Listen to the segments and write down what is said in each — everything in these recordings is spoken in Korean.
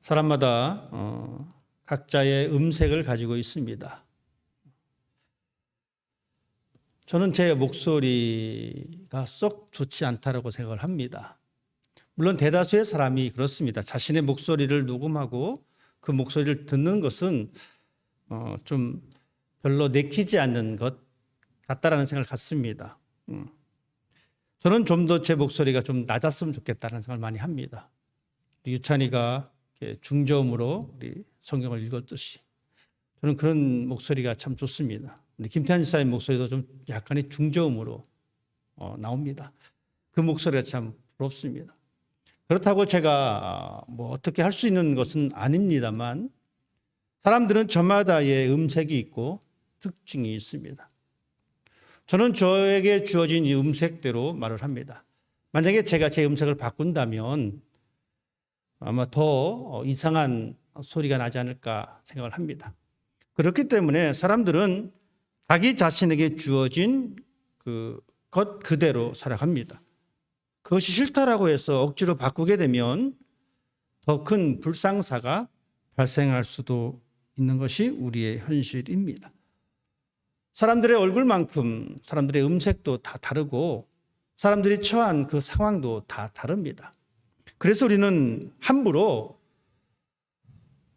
사람마다 각자의 음색을 가지고 있습니다. 저는 제 목소리가 썩 좋지 않다고 생각을 합니다. 물론 대다수의 사람이 그렇습니다. 자신의 목소리를 녹음하고 그 목소리를 듣는 것은 좀 별로 내키지 않는 것 같다라는 생각을 갖습니다. 저는 좀 더 제 목소리가 좀 낮았으면 좋겠다는 생각을 많이 합니다. 유찬이가 중저음으로 우리 성경을 읽었듯이 저는 그런 목소리가 참 좋습니다. 근데 김태한 지사의 목소리도 좀 약간의 중저음으로 나옵니다. 그 목소리가 참 부럽습니다. 그렇다고 제가 뭐 어떻게 할 수 있는 것은 아닙니다만 사람들은 저마다의 음색이 있고 특징이 있습니다. 저는 저에게 주어진 이 음색대로 말을 합니다. 만약에 제가 제 음색을 바꾼다면 아마 더 이상한 소리가 나지 않을까 생각을 합니다. 그렇기 때문에 사람들은 자기 자신에게 주어진 것 그대로 살아갑니다. 그것이 싫다라고 해서 억지로 바꾸게 되면 더 큰 불상사가 발생할 수도 있는 것이 우리의 현실입니다. 사람들의 얼굴만큼 사람들의 음색도 다 다르고 사람들이 처한 그 상황도 다 다릅니다. 그래서 우리는 함부로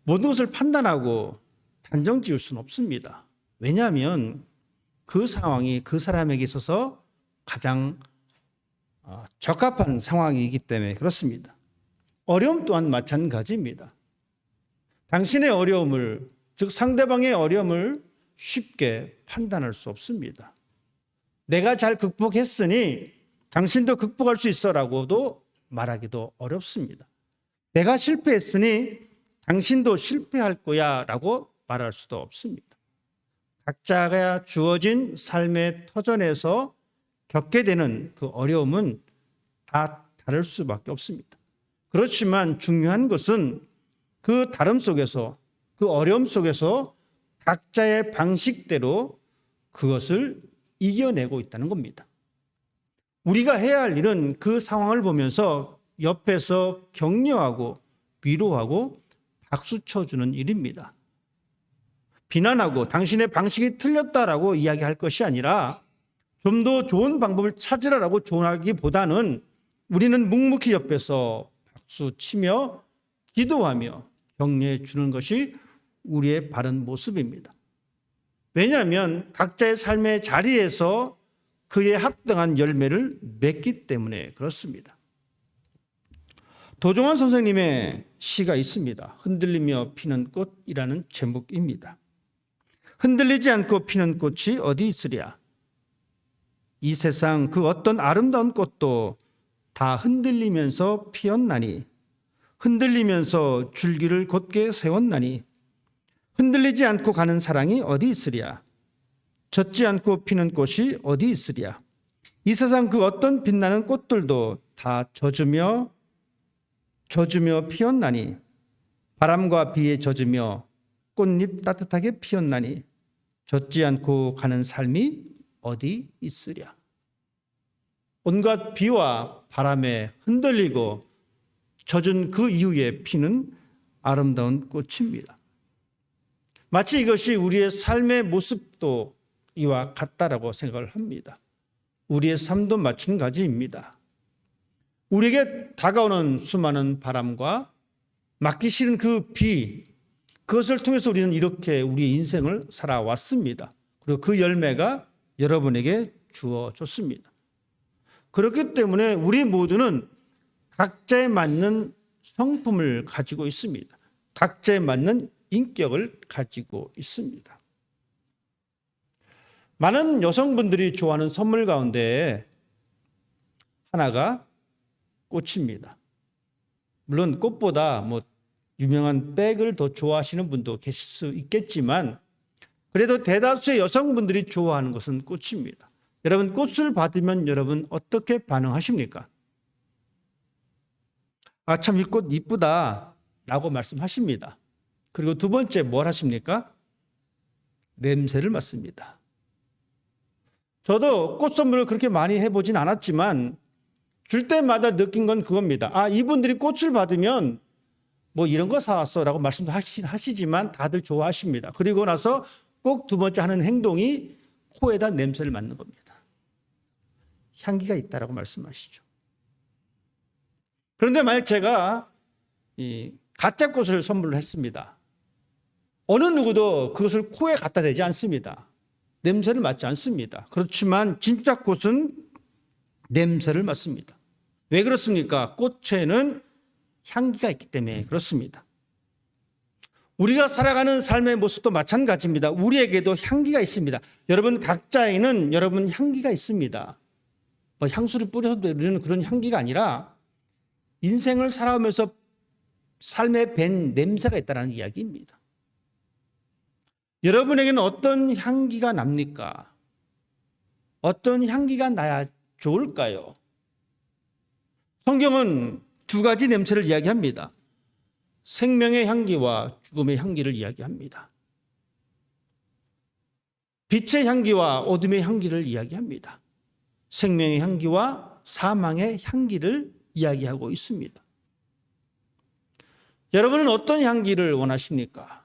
모든 것을 판단하고 단정 지을 수는 없습니다. 왜냐하면 그 상황이 그 사람에게 있어서 가장 적합한 상황이기 때문에 그렇습니다. 어려움 또한 마찬가지입니다. 당신의 어려움을, 즉 상대방의 어려움을 쉽게 판단할 수 없습니다. 내가 잘 극복했으니 당신도 극복할 수 있어라고도 말하기도 어렵습니다. 내가 실패했으니 당신도 실패할 거야 라고 말할 수도 없습니다. 각자가 주어진 삶의 터전에서 겪게 되는 그 어려움은 다 다를 수밖에 없습니다. 그렇지만 중요한 것은 그 다름 속에서, 그 어려움 속에서 각자의 방식대로 그것을 이겨내고 있다는 겁니다. 우리가 해야 할 일은 그 상황을 보면서 옆에서 격려하고 위로하고 박수 쳐주는 일입니다. 비난하고 당신의 방식이 틀렸다라고 이야기할 것이 아니라 좀 더 좋은 방법을 찾으라고 조언하기보다는 우리는 묵묵히 옆에서 박수 치며 기도하며 격려해 주는 것이 우리의 바른 모습입니다. 왜냐하면 각자의 삶의 자리에서 그에 합당한 열매를 맺기 때문에 그렇습니다. 도종환 선생님의 시가 있습니다. 흔들리며 피는 꽃이라는 제목입니다. 흔들리지 않고 피는 꽃이 어디 있으랴? 이 세상 그 어떤 아름다운 꽃도 다 흔들리면서 피었나니 흔들리면서 줄기를 곧게 세웠나니 흔들리지 않고 가는 사랑이 어디 있으랴? 젖지 않고 피는 꽃이 어디 있으랴? 이 세상 그 어떤 빛나는 꽃들도 다 젖으며 피었나니 바람과 비에 젖으며 꽃잎 따뜻하게 피었나니 젖지 않고 가는 삶이 어디 있으랴? 온갖 비와 바람에 흔들리고 젖은 그 이후에 피는 아름다운 꽃입니다. 마치 이것이 우리의 삶의 모습도 이와 같다라고 생각을 합니다. 우리의 삶도 마찬가지입니다. 우리에게 다가오는 수많은 바람과 맞기 싫은 그 비, 그것을 통해서 우리는 이렇게 우리의 인생을 살아왔습니다. 그리고 그 열매가 여러분에게 주어졌습니다. 그렇기 때문에 우리 모두는 각자에 맞는 성품을 가지고 있습니다. 각자에 맞는 인격을 가지고 있습니다. 많은 여성분들이 좋아하는 선물 가운데 하나가 꽃입니다. 물론 꽃보다 유명한 백을 더 좋아하시는 분도 계실 수 있겠지만 그래도 대다수의 여성분들이 좋아하는 것은 꽃입니다. 여러분 꽃을 받으면 여러분 어떻게 반응하십니까? 아, 참 이 꽃 이쁘다 라고 말씀하십니다. 그리고 두 번째 뭘 하십니까? 냄새를 맡습니다. 저도 꽃 선물을 그렇게 많이 해보진 않았지만 줄 때마다 느낀 건 그겁니다. 아, 이분들이 꽃을 받으면 뭐 이런 거 사왔어 라고 말씀도 하시지만 다들 좋아하십니다. 그리고 나서 꼭 두 번째 하는 행동이 코에다 냄새를 맡는 겁니다. 향기가 있다라고 말씀하시죠. 그런데 만약 제가 이 가짜 꽃을 선물을 했습니다. 어느 누구도 그것을 코에 갖다 대지 않습니다. 냄새를 맡지 않습니다. 그렇지만 진짜 꽃은 냄새를 맡습니다. 왜 그렇습니까? 꽃에는 향기가 있기 때문에 그렇습니다. 우리가 살아가는 삶의 모습도 마찬가지입니다. 우리에게도 향기가 있습니다. 여러분 각자에는 여러분 향기가 있습니다. 뭐 향수를 뿌려서 누리는 그런 향기가 아니라 인생을 살아오면서 삶에 밴 냄새가 있다는 이야기입니다. 여러분에게는 어떤 향기가 납니까? 어떤 향기가 나야 좋을까요? 성경은 두 가지 냄새를 이야기합니다. 생명의 향기와 죽음의 향기를 이야기합니다. 빛의 향기와 어둠의 향기를 이야기합니다. 생명의 향기와 사망의 향기를 이야기하고 있습니다. 여러분은 어떤 향기를 원하십니까?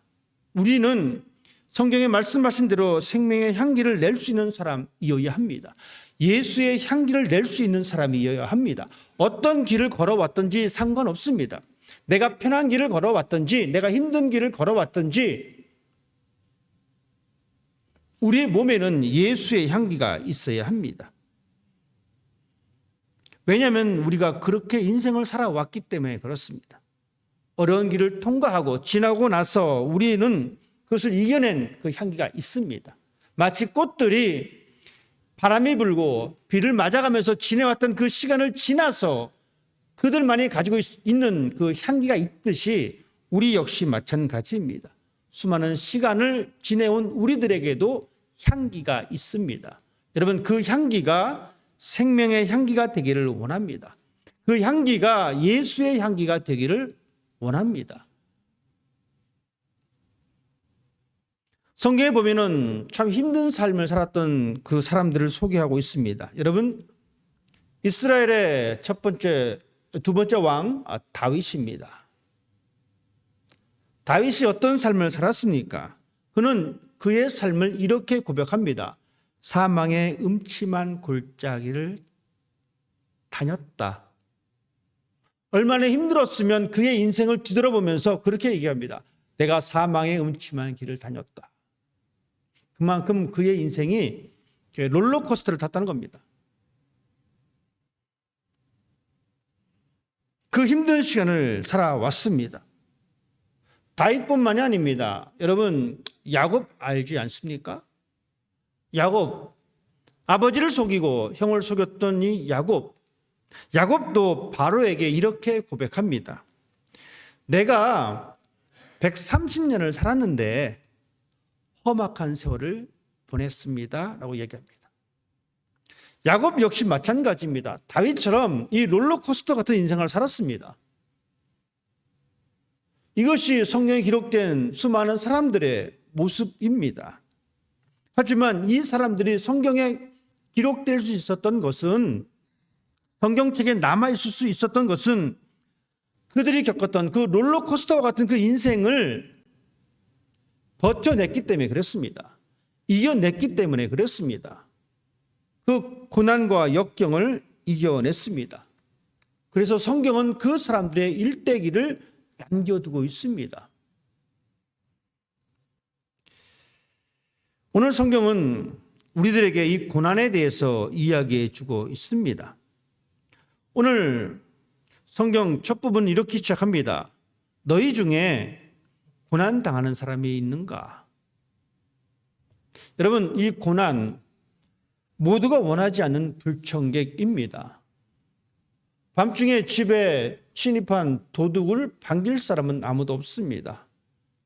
우리는 성경에 말씀하신 대로 생명의 향기를 낼 수 있는 사람이어야 합니다. 예수의 향기를 낼 수 있는 사람이어야 합니다. 어떤 길을 걸어왔든지 상관없습니다. 내가 편한 길을 걸어왔든지 내가 힘든 길을 걸어왔든지 우리의 몸에는 예수의 향기가 있어야 합니다. 왜냐하면 우리가 그렇게 인생을 살아왔기 때문에 그렇습니다. 어려운 길을 통과하고 지나고 나서 우리는 그것을 이겨낸 그 향기가 있습니다. 마치 꽃들이 바람이 불고 비를 맞아가면서 지내왔던 그 시간을 지나서 그들만이 가지고 있는 그 향기가 있듯이 우리 역시 마찬가지입니다. 수많은 시간을 지내온 우리들에게도 향기가 있습니다. 여러분 그 향기가 생명의 향기가 되기를 원합니다. 그 향기가 예수의 향기가 되기를 원합니다. 성경에 보면은 참 힘든 삶을 살았던 그 사람들을 소개하고 있습니다. 여러분 이스라엘의 두 번째 왕 다윗입니다. 다윗이 어떤 삶을 살았습니까? 그는 그의 삶을 이렇게 고백합니다. 사망의 음침한 골짜기를 다녔다. 얼마나 힘들었으면 그의 인생을 뒤돌아보면서 그렇게 얘기합니다. 내가 사망의 음침한 길을 다녔다. 그만큼 그의 인생이 롤러코스터를 탔다는 겁니다. 그 힘든 시간을 살아왔습니다. 다윗뿐만이 아닙니다. 여러분 야곱 알지 않습니까? 야곱 아버지를 속이고 형을 속였던 이 야곱도 바로에게 이렇게 고백합니다. 내가 130년을 살았는데 험악한 세월을 보냈습니다 라고 얘기합니다. 야곱 역시 마찬가지입니다. 다윗처럼 이 롤러코스터 같은 인생을 살았습니다. 이것이 성경에 기록된 수많은 사람들의 모습입니다. 하지만 이 사람들이 성경에 기록될 수 있었던 것은 성경책에 남아있을 수 있었던 것은 그들이 겪었던 그 롤러코스터와 같은 그 인생을 버텨냈기 때문에 그랬습니다. 이겨냈기 때문에 그랬습니다. 그 고난과 역경을 이겨냈습니다. 그래서 성경은 그 사람들의 일대기를 남겨두고 있습니다. 오늘 성경은 우리들에게 이 고난에 대해서 이야기해 주고 있습니다. 오늘 성경 첫 부분 이렇게 시작합니다. 너희 중에 고난 당하는 사람이 있는가? 여러분 이 고난 모두가 원하지 않는 불청객입니다. 밤중에 집에 침입한 도둑을 반길 사람은 아무도 없습니다.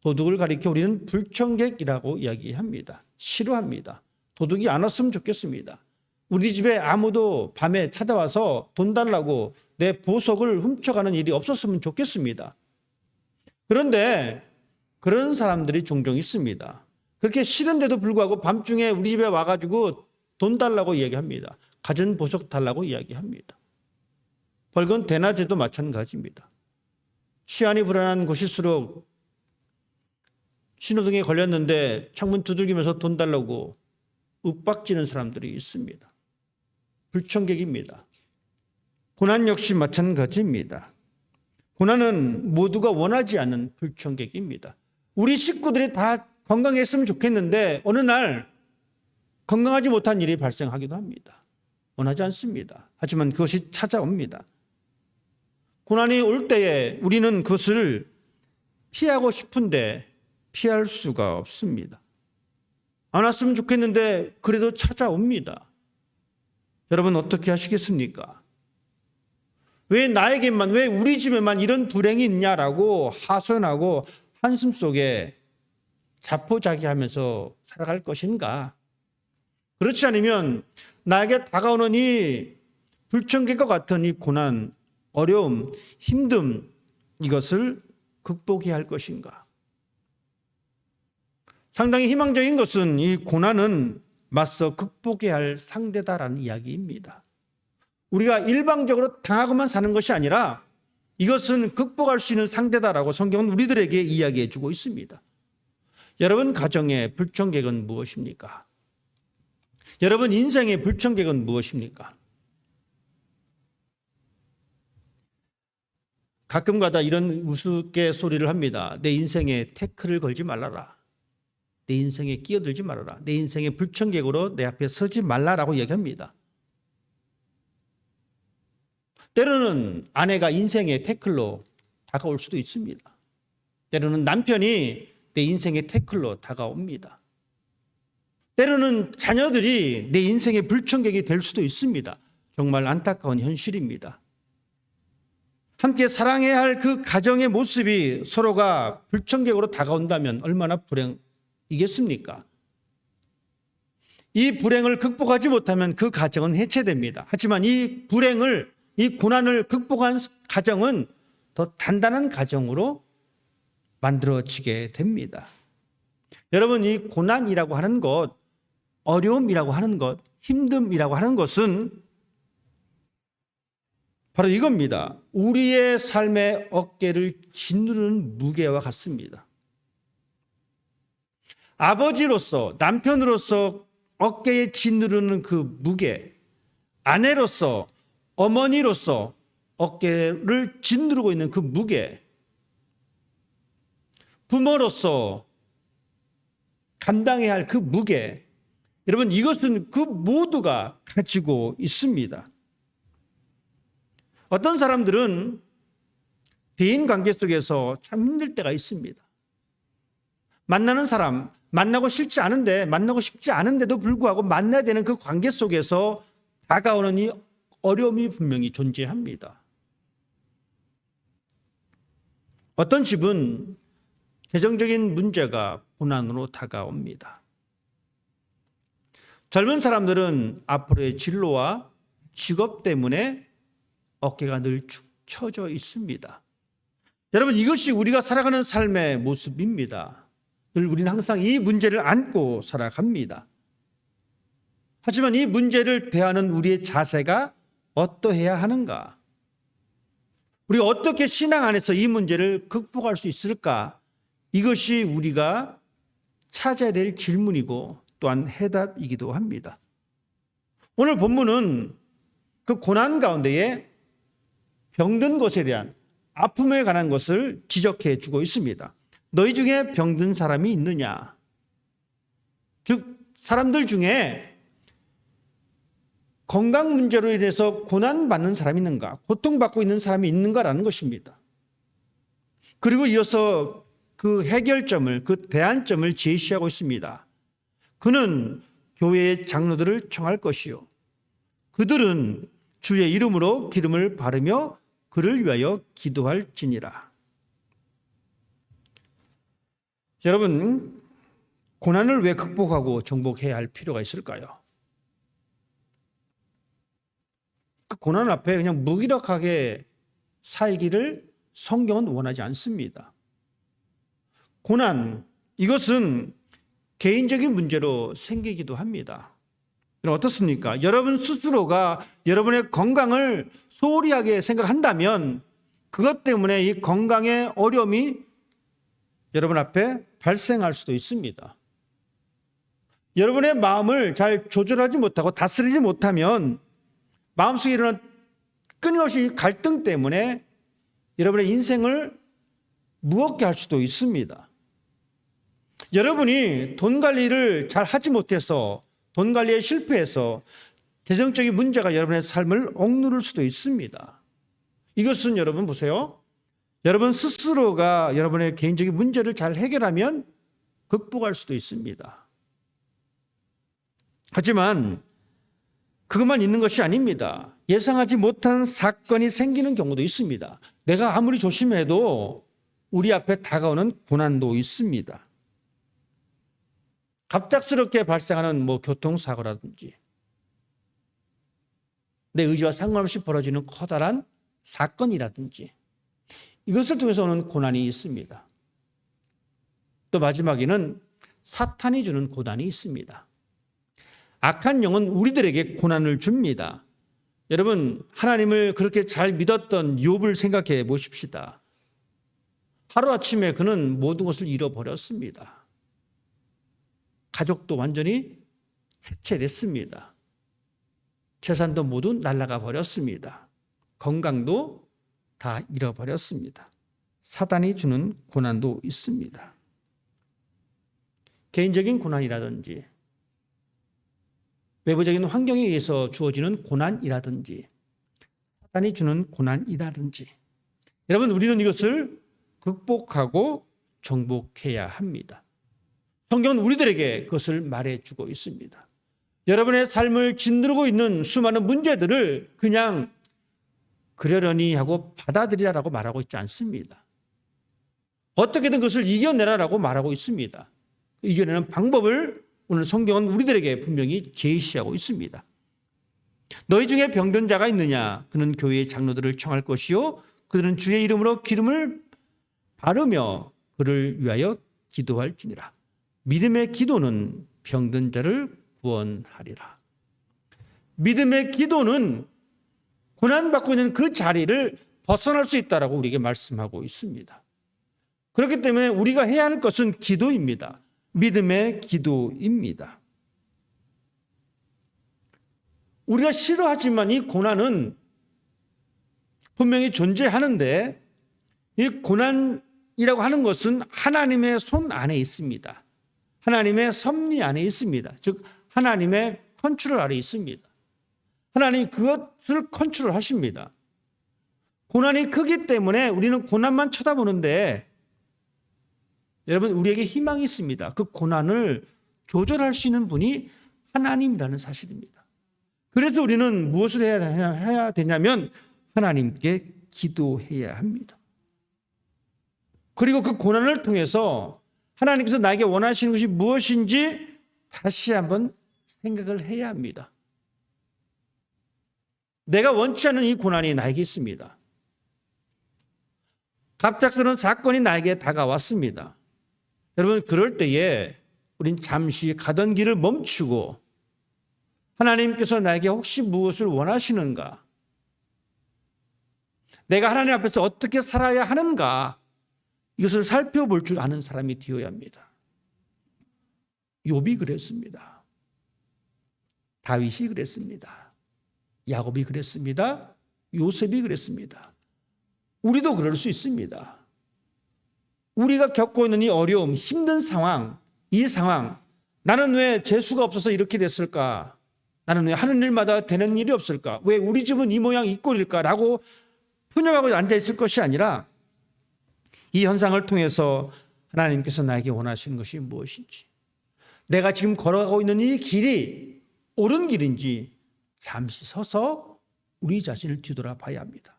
도둑을 가리켜 우리는 불청객이라고 이야기합니다. 싫어합니다. 도둑이 안 왔으면 좋겠습니다. 우리 집에 아무도 밤에 찾아와서 돈 달라고 내 보석을 훔쳐가는 일이 없었으면 좋겠습니다. 그런데 그런 사람들이 종종 있습니다. 그렇게 싫은데도 불구하고 밤중에 우리 집에 와가지고 돈 달라고 이야기합니다. 가진 보석 달라고 이야기합니다. 벌건 대낮에도 마찬가지입니다. 치안이 불안한 곳일수록 신호등에 걸렸는데 창문 두들기면서 돈 달라고 윽박지는 사람들이 있습니다. 불청객입니다. 고난 역시 마찬가지입니다. 고난은 모두가 원하지 않는 불청객입니다. 우리 식구들이 다 건강했으면 좋겠는데 어느 날 건강하지 못한 일이 발생하기도 합니다. 원하지 않습니다. 하지만 그것이 찾아옵니다. 고난이 올 때에 우리는 그것을 피하고 싶은데 피할 수가 없습니다. 안 왔으면 좋겠는데 그래도 찾아옵니다. 여러분 어떻게 하시겠습니까? 왜 나에게만, 왜 우리 집에만 이런 불행이 있냐라고 하소연하고 한숨 속에 자포자기하면서 살아갈 것인가? 그렇지 않으면 나에게 다가오는 이 불청객과 같은 이 고난, 어려움, 힘듦 이것을 극복해야 할 것인가? 상당히 희망적인 것은 이 고난은 맞서 극복해야 할 상대다라는 이야기입니다. 우리가 일방적으로 당하고만 사는 것이 아니라 이것은 극복할 수 있는 상대다라고 성경은 우리들에게 이야기해 주고 있습니다. 여러분 가정의 불청객은 무엇입니까? 여러분 인생의 불청객은 무엇입니까? 가끔가다 이런 우스갯소리를 합니다. 내 인생에 태클을 걸지 말라라. 내 인생에 끼어들지 말아라. 내 인생의 불청객으로 내 앞에 서지 말라라고 얘기합니다. 때로는 아내가 인생의 태클로 다가올 수도 있습니다. 때로는 남편이 내 인생의 태클로 다가옵니다. 때로는 자녀들이 내 인생의 불청객이 될 수도 있습니다. 정말 안타까운 현실입니다. 함께 사랑해야 할 그 가정의 모습이 서로가 불청객으로 다가온다면 얼마나 불행이겠습니까? 이 불행을 극복하지 못하면 그 가정은 해체됩니다. 하지만 이 불행을, 이 고난을 극복한 가정은 더 단단한 가정으로 만들어지게 됩니다. 여러분, 이 고난이라고 하는 것, 어려움이라고 하는 것, 힘듦이라고 하는 것은 바로 이겁니다. 우리의 삶의 어깨를 짓누르는 무게와 같습니다. 아버지로서, 남편으로서 어깨에 짓누르는 그 무게, 아내로서, 어머니로서 어깨를 짓누르고 있는 그 무게, 부모로서 감당해야 할 그 무게, 여러분 이것은 그 모두가 가지고 있습니다. 어떤 사람들은 대인관계 속에서 참 힘들 때가 있습니다. 만나는 사람, 만나고 싶지 않은데도 불구하고 만나야 되는 그 관계 속에서 다가오는 이 어려움이 분명히 존재합니다. 어떤 집은 재정적인 문제가 고난으로 다가옵니다. 젊은 사람들은 앞으로의 진로와 직업 때문에 어깨가 늘 축 처져 있습니다. 여러분 이것이 우리가 살아가는 삶의 모습입니다. 늘 우리는 항상 이 문제를 안고 살아갑니다. 하지만 이 문제를 대하는 우리의 자세가 어떠해야 하는가? 우리가 어떻게 신앙 안에서 이 문제를 극복할 수 있을까? 이것이 우리가 찾아야 될 질문이고 또한 해답이기도 합니다. 오늘 본문은 그 고난 가운데에 병든 것에 대한 아픔에 관한 것을 지적해 주고 있습니다. 너희 중에 병든 사람이 있느냐? 즉 사람들 중에 건강 문제로 인해서 고난받는 사람이 있는가? 고통받고 있는 사람이 있는가라는 것입니다. 그리고 이어서 그 해결점을, 그 대안점을 제시하고 있습니다. 그는 교회의 장로들을 청할 것이요. 그들은 주의 이름으로 기름을 바르며 그를 위하여 기도할지니라. 여러분, 고난을 왜 극복하고 정복해야 할 필요가 있을까요? 그 고난 앞에 그냥 무기력하게 살기를 성경은 원하지 않습니다. 고난, 이것은 개인적인 문제로 생기기도 합니다. 어떻습니까? 여러분 스스로가 여러분의 건강을 소홀히 하게 생각한다면 그것 때문에 이 건강에 어려움이 여러분 앞에 발생할 수도 있습니다. 여러분의 마음을 잘 조절하지 못하고 다스리지 못하면 마음속에 일어난 끊임없이 갈등 때문에 여러분의 인생을 무겁게 할 수도 있습니다. 여러분이 돈 관리를 잘 하지 못해서 돈 관리에 실패해서 재정적인 문제가 여러분의 삶을 억누를 수도 있습니다. 이것은 여러분 보세요. 여러분 스스로가 여러분의 개인적인 문제를 잘 해결하면 극복할 수도 있습니다. 하지만 그것만 있는 것이 아닙니다. 예상하지 못한 사건이 생기는 경우도 있습니다. 내가 아무리 조심해도 우리 앞에 다가오는 고난도 있습니다. 갑작스럽게 발생하는 교통사고라든지 내 의지와 상관없이 벌어지는 커다란 사건이라든지 이것을 통해서 오는 고난이 있습니다. 또 마지막에는 사탄이 주는 고난이 있습니다. 악한 영은 우리들에게 고난을 줍니다. 여러분 하나님을 그렇게 잘 믿었던 욥을 생각해 보십시다. 하루아침에 그는 모든 것을 잃어버렸습니다. 가족도 완전히 해체됐습니다. 재산도 모두 날아가 버렸습니다. 건강도 다 잃어버렸습니다. 사단이 주는 고난도 있습니다. 개인적인 고난이라든지 외부적인 환경에 의해서 주어지는 고난이라든지 사단이 주는 고난이라든지 여러분 우리는 이것을 극복하고 정복해야 합니다. 성경은 우리들에게 그것을 말해주고 있습니다. 여러분의 삶을 짓누르고 있는 수많은 문제들을 그냥 그러려니 하고 받아들이라라고 말하고 있지 않습니다. 어떻게든 그것을 이겨내라라고 말하고 있습니다. 이겨내는 방법을 오늘 성경은 우리들에게 분명히 제시하고 있습니다. 너희 중에 병든 자가 있느냐? 그는 교회의 장로들을 청할 것이요 그들은 주의 이름으로 기름을 바르며 그를 위하여 기도할지니라. 믿음의 기도는 병든 자를 구원하리라. 믿음의 기도는 고난받고 있는 그 자리를 벗어날 수 있다라고 우리에게 말씀하고 있습니다. 그렇기 때문에 우리가 해야 할 것은 기도입니다. 믿음의 기도입니다. 우리가 싫어하지만 이 고난은 분명히 존재하는데 이 고난이라고 하는 것은 하나님의 손 안에 있습니다. 하나님의 섭리 안에 있습니다. 즉 하나님의 컨트롤 아래 있습니다. 하나님이 그것을 컨트롤하십니다. 고난이 크기 때문에 우리는 고난만 쳐다보는데 여러분 우리에게 희망이 있습니다. 그 고난을 조절할 수 있는 분이 하나님이라는 사실입니다. 그래서 우리는 무엇을 해야 되냐면 하나님께 기도해야 합니다. 그리고 그 고난을 통해서 하나님께서 나에게 원하시는 것이 무엇인지 다시 한번 생각을 해야 합니다. 내가 원치 않는 이 고난이 나에게 있습니다. 갑작스러운 사건이 나에게 다가왔습니다. 여러분 그럴 때에 우린 잠시 가던 길을 멈추고 하나님께서 나에게 혹시 무엇을 원하시는가? 내가 하나님 앞에서 어떻게 살아야 하는가? 이것을 살펴볼 줄 아는 사람이 되어야 합니다. 욥이 그랬습니다. 다윗이 그랬습니다. 야곱이 그랬습니다. 요셉이 그랬습니다. 우리도 그럴 수 있습니다. 우리가 겪고 있는 이 어려움, 힘든 상황, 이 상황, 나는 왜 재수가 없어서 이렇게 됐을까? 나는 왜 하는 일마다 되는 일이 없을까? 왜 우리 집은 이 모양 이 꼴일까라고 푸념하고 앉아있을 것이 아니라 이 현상을 통해서 하나님께서 나에게 원하시는 것이 무엇인지, 내가 지금 걸어가고 있는 이 길이 옳은 길인지 잠시 서서 우리 자신을 뒤돌아봐야 합니다.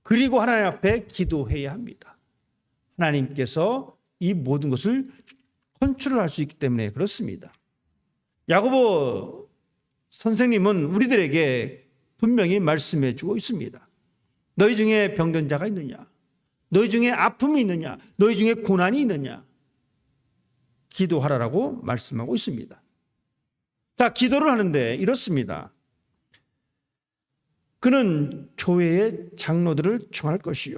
그리고 하나님 앞에 기도해야 합니다. 하나님께서 이 모든 것을 컨트롤할 수 있기 때문에 그렇습니다. 야고보 선생님은 우리들에게 분명히 말씀해 주고 있습니다. 너희 중에 병든 자가 있느냐? 너희 중에 아픔이 있느냐? 너희 중에 고난이 있느냐? 기도하라라고 말씀하고 있습니다. 자, 기도를 하는데 이렇습니다. 그는 교회의 장로들을 청할 것이요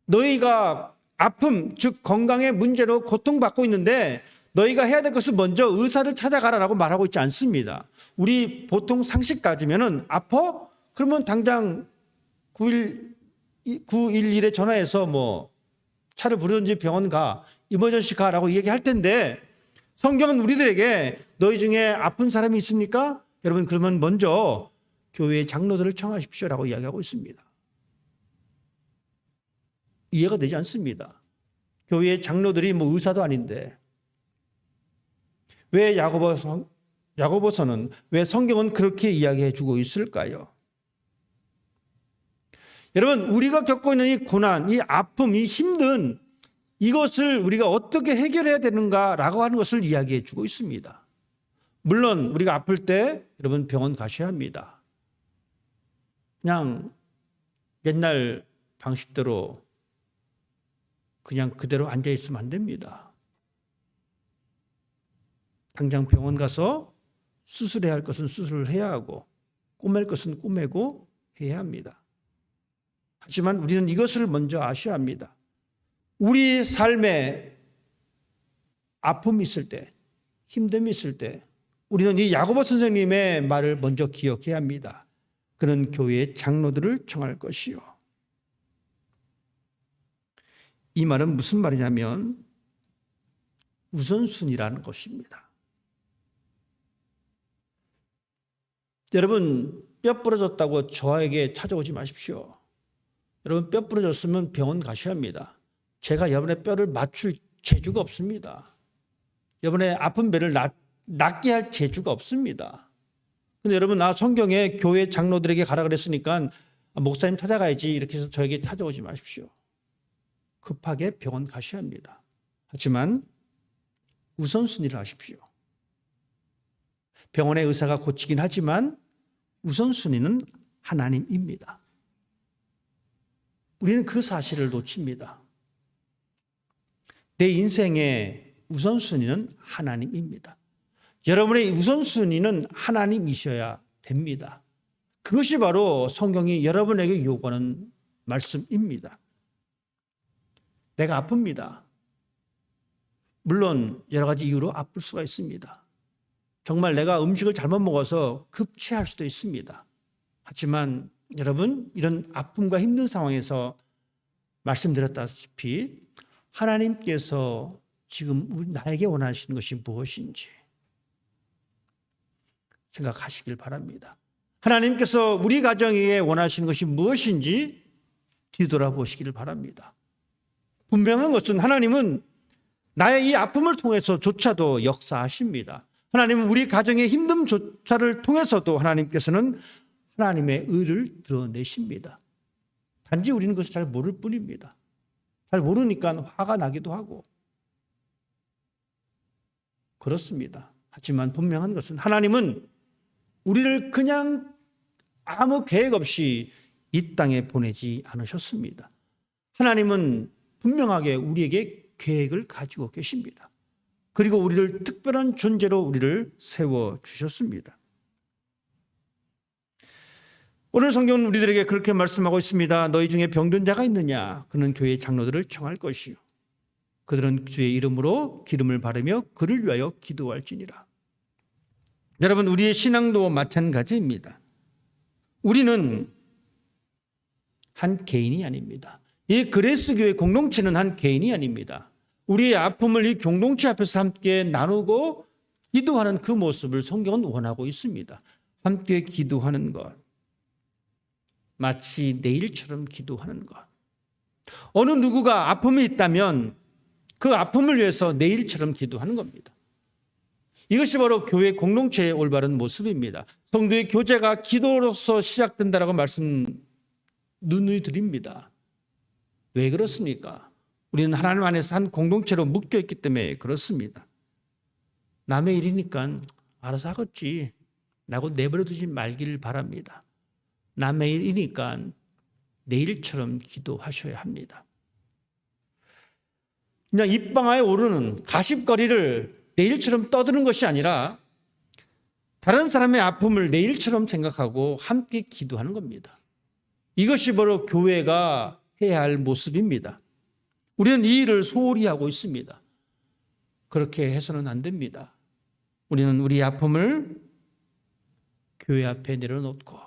너희가 아픔, 즉 건강의 문제로 고통받고 있는데 너희가 해야 될 것은 먼저 의사를 찾아가라라고 말하고 있지 않습니다. 우리 보통 상식 가지면은 아파? 그러면 당장 911에 전화해서 뭐 차를 부르든지 병원 가, 이머전시 가라고 얘기할 텐데 성경은 우리들에게 너희 중에 아픈 사람이 있습니까? 여러분 그러면 먼저 교회의 장로들을 청하십시오라고 이야기하고 있습니다. 이해가 되지 않습니다. 교회의 장로들이 뭐 의사도 아닌데 왜 야고보서는 왜 성경은 그렇게 이야기해 주고 있을까요? 여러분 우리가 겪고 있는 이 고난, 이 아픔, 이 힘든 이것을 우리가 어떻게 해결해야 되는가라고 하는 것을 이야기해 주고 있습니다. 물론 우리가 아플 때 여러분 병원 가셔야 합니다. 그냥 옛날 방식대로 그냥 그대로 앉아 있으면 안 됩니다. 당장 병원 가서 수술해야 할 것은 수술을 해야 하고 꼬맬 것은 꼬매고 해야 합니다. 하지만 우리는 이것을 먼저 아셔야 합니다. 우리 삶에 아픔이 있을 때, 힘듦이 있을 때 우리는 이 야고보 선생님의 말을 먼저 기억해야 합니다. 그는 교회의 장로들을 청할 것이요. 이 말은 무슨 말이냐면 우선순위라는 것입니다. 여러분 뼈 부러졌다고 저에게 찾아오지 마십시오. 여러분 뼈 부러졌으면 병원 가셔야 합니다. 제가 여러분의 뼈를 맞출 재주가 없습니다. 여러분의 아픈 배를 낫게 할 재주가 없습니다. 근데 여러분 성경에 교회 장로들에게 가라 그랬으니까 목사님 찾아가야지 이렇게 해서 저에게 찾아오지 마십시오. 급하게 병원 가셔야 합니다. 하지만 우선순위를 하십시오. 병원의 의사가 고치긴 하지만 우선순위는 하나님입니다. 우리는 그 사실을 놓칩니다. 내 인생의 우선순위는 하나님입니다. 여러분의 우선순위는 하나님이셔야 됩니다. 그것이 바로 성경이 여러분에게 요구하는 말씀입니다. 내가 아픕니다. 물론 여러 가지 이유로 아플 수가 있습니다. 정말 내가 음식을 잘못 먹어서 급체할 수도 있습니다. 하지만 여러분 이런 아픔과 힘든 상황에서 말씀드렸다시피 하나님께서 지금 나에게 원하시는 것이 무엇인지 생각하시길 바랍니다. 하나님께서 우리 가정에게 원하시는 것이 무엇인지 뒤돌아보시기를 바랍니다. 분명한 것은 하나님은 나의 이 아픔을 통해서조차도 역사하십니다. 하나님은 우리 가정의 힘듦조차를 통해서도 하나님께서는 하나님의 의를 드러내십니다. 단지 우리는 그것을 잘 모를 뿐입니다. 잘 모르니까 화가 나기도 하고 그렇습니다. 하지만 분명한 것은 하나님은 우리를 그냥 아무 계획 없이 이 땅에 보내지 않으셨습니다. 하나님은 분명하게 우리에게 계획을 가지고 계십니다. 그리고 우리를 특별한 존재로 우리를 세워주셨습니다. 오늘 성경은 우리들에게 그렇게 말씀하고 있습니다. 너희 중에 병든 자가 있느냐? 그는 교회의 장로들을 청할 것이요. 그들은 주의 이름으로 기름을 바르며 그를 위하여 기도할지니라. 여러분 우리의 신앙도 마찬가지입니다. 우리는 한 개인이 아닙니다. 이 그레스 교회 공동체는 한 개인이 아닙니다. 우리의 아픔을 이 공동체 앞에서 함께 나누고 기도하는 그 모습을 성경은 원하고 있습니다. 함께 기도하는 것. 마치 내일처럼 기도하는 것. 어느 누구가 아픔이 있다면 그 아픔을 위해서 내일처럼 기도하는 겁니다. 이것이 바로 교회 공동체의 올바른 모습입니다. 성도의 교제가 기도로서 시작된다라고 말씀 누누이 드립니다. 왜 그렇습니까? 우리는 하나님 안에서 한 공동체로 묶여있기 때문에 그렇습니다. 남의 일이니까 알아서 하겠지 라고 내버려두지 말기를 바랍니다. 남의 일이니까 내일처럼 기도하셔야 합니다. 그냥 입방아에 오르는 가십거리를 내일처럼 떠드는 것이 아니라 다른 사람의 아픔을 내일처럼 생각하고 함께 기도하는 겁니다. 이것이 바로 교회가 해야 할 모습입니다. 우리는 이 일을 소홀히 하고 있습니다. 그렇게 해서는 안 됩니다. 우리는 우리 아픔을 교회 앞에 내려놓고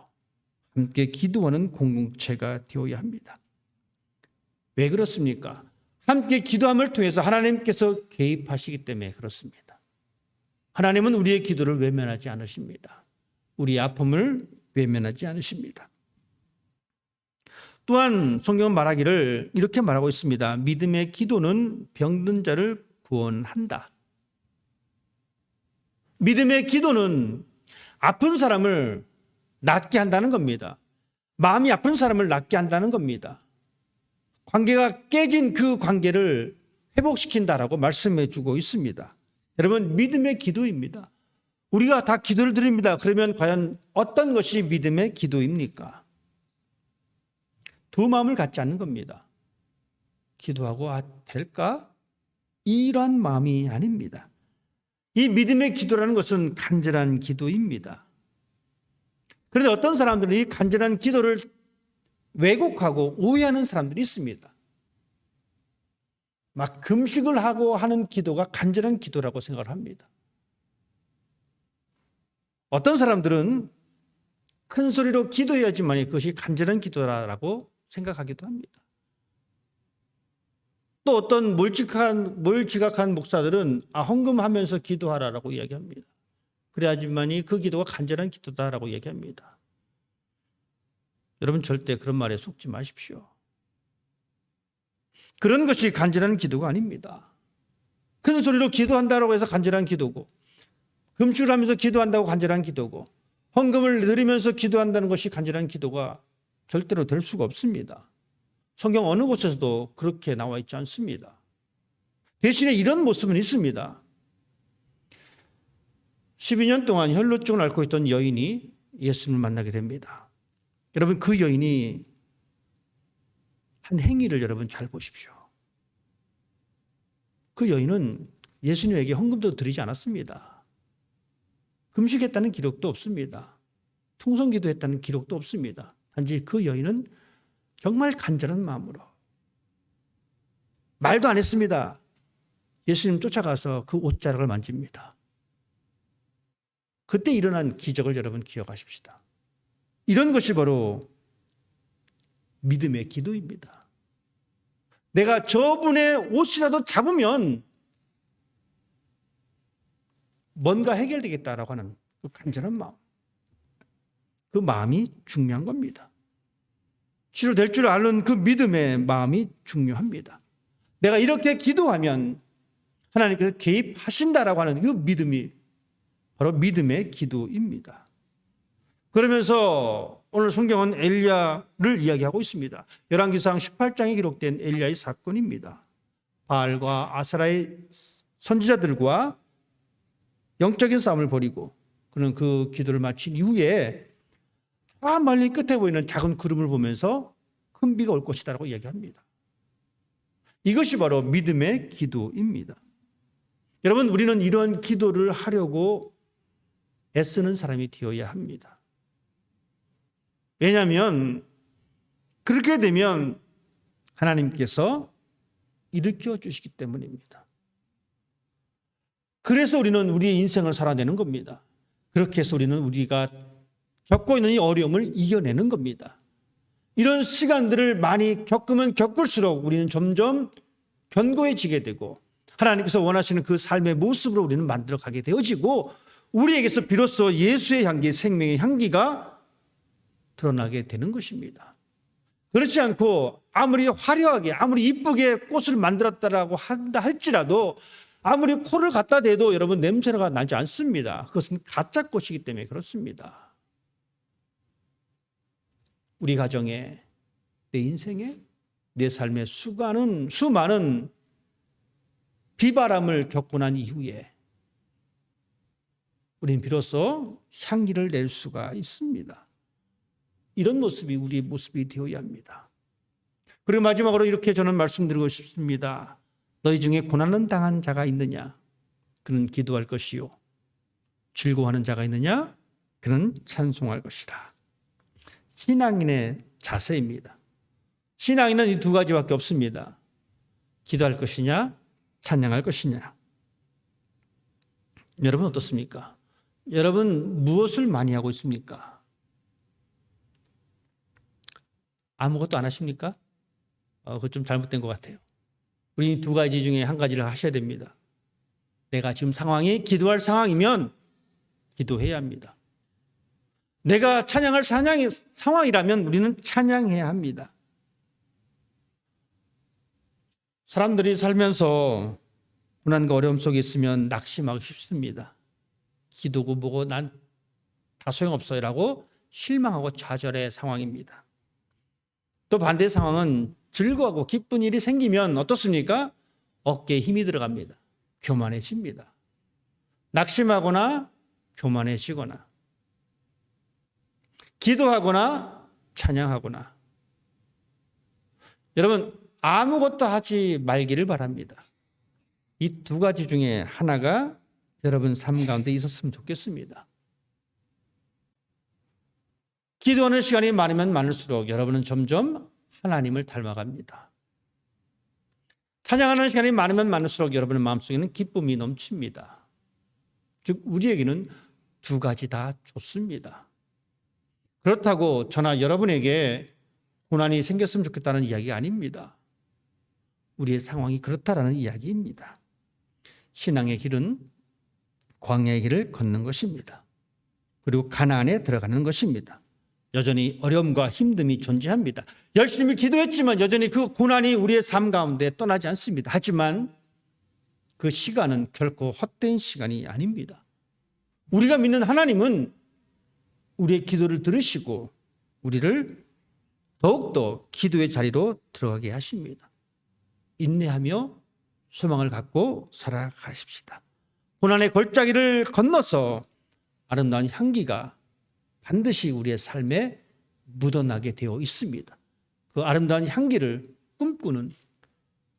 함께 기도하는 공동체가 되어야 합니다. 왜 그렇습니까? 함께 기도함을 통해서 하나님께서 개입하시기 때문에 그렇습니다. 하나님은 우리의 기도를 외면하지 않으십니다. 우리의 아픔을 외면하지 않으십니다. 또한 성경은 말하기를 이렇게 말하고 있습니다. 믿음의 기도는 병든 자를 구원한다. 믿음의 기도는 아픈 사람을 낫게 한다는 겁니다. 마음이 아픈 사람을 낫게 한다는 겁니다. 관계가 깨진 그 관계를 회복시킨다라고 말씀해 주고 있습니다. 여러분, 믿음의 기도입니다. 우리가 다 기도를 드립니다. 그러면 과연 어떤 것이 믿음의 기도입니까? 두 마음을 갖지 않는 겁니다. 기도하고 될까? 이러한 마음이 아닙니다. 이 믿음의 기도라는 것은 간절한 기도입니다. 그런데 어떤 사람들은 이 간절한 기도를 왜곡하고 오해하는 사람들이 있습니다. 막 금식을 하고 하는 기도가 간절한 기도라고 생각을 합니다. 어떤 사람들은 큰 소리로 기도해야지만 그것이 간절한 기도라고 생각하기도 합니다. 또 어떤 뭘 지각한 목사들은 헌금하면서 기도하라라고 이야기합니다. 그래야지만이 그 기도가 간절한 기도다라고 얘기합니다. 여러분, 절대 그런 말에 속지 마십시오. 그런 것이 간절한 기도가 아닙니다. 큰 소리로 기도한다고 해서 간절한 기도고, 금식을 하면서 기도한다고 간절한 기도고, 헌금을 드리면서 기도한다는 것이 간절한 기도가 절대로 될 수가 없습니다. 성경 어느 곳에서도 그렇게 나와 있지 않습니다. 대신에 이런 모습은 있습니다. 12년 동안 혈루증을 앓고 있던 여인이 예수님을 만나게 됩니다. 여러분, 그 여인이 한 행위를 여러분 잘 보십시오. 그 여인은 예수님에게 헌금도 드리지 않았습니다. 금식했다는 기록도 없습니다. 통성기도 했다는 기록도 없습니다. 단지 그 여인은 정말 간절한 마음으로 말도 안 했습니다. 예수님 쫓아가서 그 옷자락을 만집니다. 그때 일어난 기적을 여러분 기억하십시다. 이런 것이 바로 믿음의 기도입니다. 내가 저분의 옷이라도 잡으면 뭔가 해결되겠다라고 하는 그 간절한 마음. 그 마음이 중요한 겁니다. 치료될 줄 아는 그 믿음의 마음이 중요합니다. 내가 이렇게 기도하면 하나님께서 개입하신다라고 하는 그 믿음이 바로 믿음의 기도입니다. 그러면서 오늘 성경은 엘리야를 이야기하고 있습니다. 열왕기상 18장에 기록된 엘리야의 사건입니다. 바알과 아세라의 선지자들과 영적인 싸움을 벌이고 그는 그 기도를 마친 이후에 저 멀리 끝에 보이는 작은 구름을 보면서 큰 비가 올 것이다라고 이야기합니다. 이것이 바로 믿음의 기도입니다. 여러분, 우리는 이런 기도를 하려고 애쓰는 사람이 되어야 합니다. 왜냐하면 그렇게 되면 하나님께서 일으켜 주시기 때문입니다. 그래서 우리는 우리의 인생을 살아내는 겁니다. 그렇게 해서 우리는 우리가 겪고 있는 이 어려움을 이겨내는 겁니다. 이런 시간들을 많이 겪으면 겪을수록 우리는 점점 견고해지게 되고 하나님께서 원하시는 그 삶의 모습으로 우리는 만들어가게 되어지고 우리에게서 비로소 예수의 향기, 생명의 향기가 드러나게 되는 것입니다. 그렇지 않고 아무리 화려하게 아무리 이쁘게 꽃을 만들었다라고 한다 할지라도 아무리 코를 갖다 대도 여러분 냄새가 나지 않습니다. 그것은 가짜 꽃이기 때문에 그렇습니다. 우리 가정에, 내 인생에, 내 삶에 수많은 비바람을 겪고 난 이후에 우리는 비로소 향기를 낼 수가 있습니다. 이런 모습이 우리의 모습이 되어야 합니다. 그리고 마지막으로 이렇게 저는 말씀드리고 싶습니다. 너희 중에 고난을 당한 자가 있느냐? 그는 기도할 것이요. 즐거워하는 자가 있느냐? 그는 찬송할 것이라. 신앙인의 자세입니다. 신앙에는 이 두 가지밖에 없습니다. 기도할 것이냐, 찬양할 것이냐. 여러분 어떻습니까? 여러분 무엇을 많이 하고 있습니까? 아무것도 안 하십니까? 그거 좀 잘못된 것 같아요. 우리 두 가지 중에 한 가지를 하셔야 됩니다. 내가 지금 상황이 기도할 상황이면 기도해야 합니다. 내가 찬양할 상황이라면 우리는 찬양해야 합니다. 사람들이 살면서 고난과 어려움 속에 있으면 낙심하기 쉽습니다. 기도고 뭐고 난 다 소용없어요라고 실망하고 좌절의 상황입니다. 또 반대 상황은 즐거워하고 기쁜 일이 생기면 어떻습니까? 어깨에 힘이 들어갑니다. 교만해집니다. 낙심하거나 교만해지거나 기도하거나 찬양하거나. 여러분 아무것도 하지 말기를 바랍니다. 이 두 가지 중에 하나가 여러분 삶 가운데 있었으면 좋겠습니다. 기도하는 시간이 많으면 많을수록 여러분은 점점 하나님을 닮아갑니다. 찬양하는 시간이 많으면 많을수록 여러분의 마음속에는 기쁨이 넘칩니다. 즉 우리에게는 두 가지 다 좋습니다. 그렇다고 저나 여러분에게 고난이 생겼으면 좋겠다는 이야기가 아닙니다. 우리의 상황이 그렇다라는 이야기입니다. 신앙의 길은 광야의 길을 걷는 것입니다. 그리고 가나안에 들어가는 것입니다. 여전히 어려움과 힘듦이 존재합니다. 열심히 기도했지만 여전히 그 고난이 우리의 삶 가운데 떠나지 않습니다. 하지만 그 시간은 결코 헛된 시간이 아닙니다. 우리가 믿는 하나님은 우리의 기도를 들으시고 우리를 더욱더 기도의 자리로 들어가게 하십니다. 인내하며 소망을 갖고 살아가십시다. 고난의 골짜기를 건너서 아름다운 향기가 반드시 우리의 삶에 묻어나게 되어 있습니다. 그 아름다운 향기를 꿈꾸는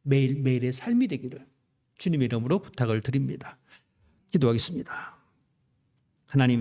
매일매일의 삶이 되기를 주님의 이름으로 부탁을 드립니다. 기도하겠습니다. 하나님